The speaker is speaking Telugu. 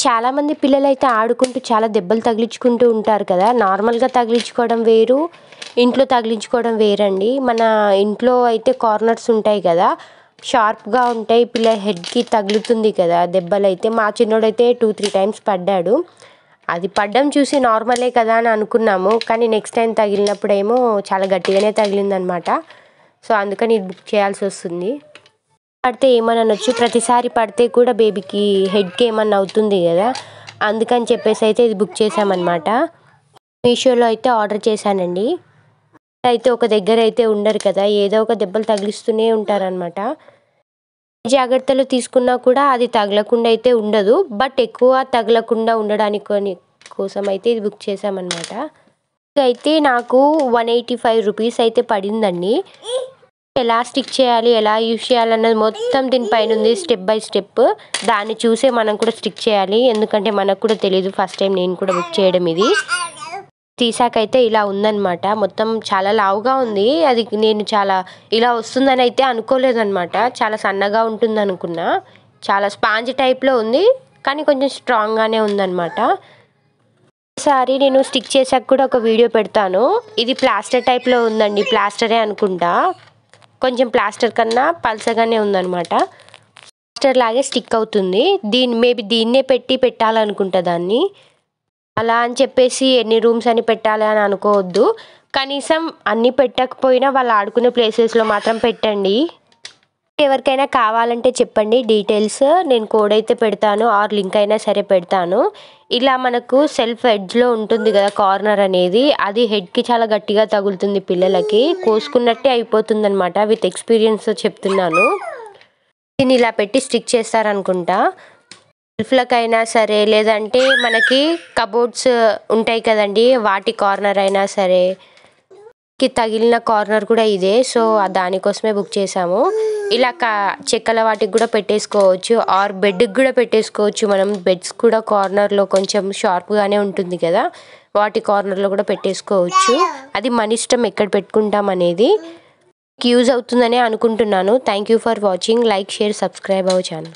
చాలామంది పిల్లలైతే ఆడుకుంటూ చాలా దెబ్బలు తగిలించుకుంటూ ఉంటారు కదా! నార్మల్‌గా తగిలించుకోవడం వేరు, ఇంట్లో తగిలించుకోవడం వేరండి. మన ఇంట్లో అయితే కార్నర్స్ ఉంటాయి కదా! షార్ప్‌గా ఉంటాయి. పిల్ల హెడ్‌కి తగులుతుంది కదా దెబ్బలైతే. మా చిన్నోడైతే 2, 3 టైమ్స్ పడ్డాడు. అది పడ్డం చూసి నార్మలే కదా అని అనుకున్నాము. కానీ నెక్స్ట్ టైమ్ తగిలినప్పుడేమో చాలా గట్టిగానే తగిలిందనమాట. సో, అందుకని ఇది బుక్ చేయాల్సొస్తుంది. పడితే ఏమని అనొచ్చు. ప్రతిసారి పడితే కూడా బేబీకి హెడ్‌కి ఏమన్నా అవుతుంది కదా! అందుకని చెప్పేసి అయితే ఇది బుక్ చేశామన్నమాట. మీషోలో అయితే ఆర్డర్ చేశానండి. అయితే ఒక దగ్గర అయితే ఉండరు కదా! ఏదో ఒక దెబ్బలు తగిలిస్తూనే ఉంటారనమాట. జాగ్రత్తలు తీసుకున్నా కూడా అది తగలకుండా అయితే ఉండదు. బట్ ఎక్కువ తగలకుండా ఉండడానికి కోసం అయితే ఇది బుక్ చేశామన్నమాట. అయితే నాకు 185 రూపీస్ అయితే పడిందండి. ఎలా స్టిక్ చేయాలి, ఎలా యూజ్ చేయాలన్నది మొత్తం దీనిపైన ఉంది స్టెప్ బై స్టెప్. దాన్ని చూసే మనం కూడా స్టిక్ చేయాలి. ఎందుకంటే మనకు కూడా తెలీదు. ఫస్ట్ టైం నేను కూడా బుక్ చేయడం ఇది. తీసాకైతే ఇలా ఉందనమాట. మొత్తం చాలా లావుగా ఉంది. అది నేను చాలా ఇలా వస్తుందని అయితే అనుకోలేదనమాట. చాలా సన్నగా ఉంటుందనుకున్నా. చాలా స్పాంజ్ టైప్‌లో ఉంది. కానీ కొంచెం స్ట్రాంగ్‌గానే ఉందనమాట. ఈసారి నేను స్టిక్ చేసాక కూడా ఒక వీడియో పెడతాను. ఇది ప్లాస్టర్ టైప్‌లో ఉందండి. ప్లాస్టరే అనుకుంటా. కొంచెం ప్లాస్టర్ కన్నా పల్చగానే ఉందనమాట. ప్లాస్టర్ లాగే స్టిక్ అవుతుంది. మేబీ దీన్నే పెట్టాలనుకుంటా దాన్ని. అలా అని చెప్పేసి ఎన్ని రూమ్స్ అని పెట్టాలి అని అనుకోవద్దు. కనీసం అన్నీ పెట్టకపోయినా వాళ్ళు ఆడుకునే ప్లేసెస్‌లో మాత్రం పెట్టండి. ఎవరికైనా కావాలంటే చెప్పండి డీటెయిల్స్. నేను కోడ్ అయితే పెడతాను ఆర్ లింక్ అయినా సరే పెడతాను. ఇలా మనకు సెల్ఫ్ ఎడ్జ్‌లో ఉంటుంది కదా కార్నర్ అనేది. అది హెడ్‌కి చాలా గట్టిగా తగులుతుంది పిల్లలకి. కోసుకున్నట్టే అయిపోతుందనమాట. విత్ ఎక్స్‌పీరియన్స్ చెప్తున్నాను. దీన్ని ఇలా పెట్టి స్టిక్ చేస్తారనుకుంటా. షెల్ఫ్‌లకైనా సరే, లేదంటే మనకి కబోర్డ్స్ ఉంటాయి కదండీ! వాటి కార్నర్ అయినా సరే. తగిలిన కార్నర్ కూడా ఇదే. సో, దానికోసమే బుక్ చేశాము. ఇలా చెక్కల వాటికి కూడా పెట్టేసుకోవచ్చు. ఆర్ బెడ్‌కి కూడా పెట్టేసుకోవచ్చు. మనం బెడ్స్ కూడా కార్నర్‌లో కొంచెం షార్ప్‌గానే ఉంటుంది కదా! వాటి కార్నర్‌లో కూడా పెట్టేసుకోవచ్చు. అది మన ఇష్టం ఎక్కడ పెట్టుకుంటాం అనేది. యూజ్ అవుతుందనే అనుకుంటున్నాను. Thank you for watching. Like, share, subscribe our channel.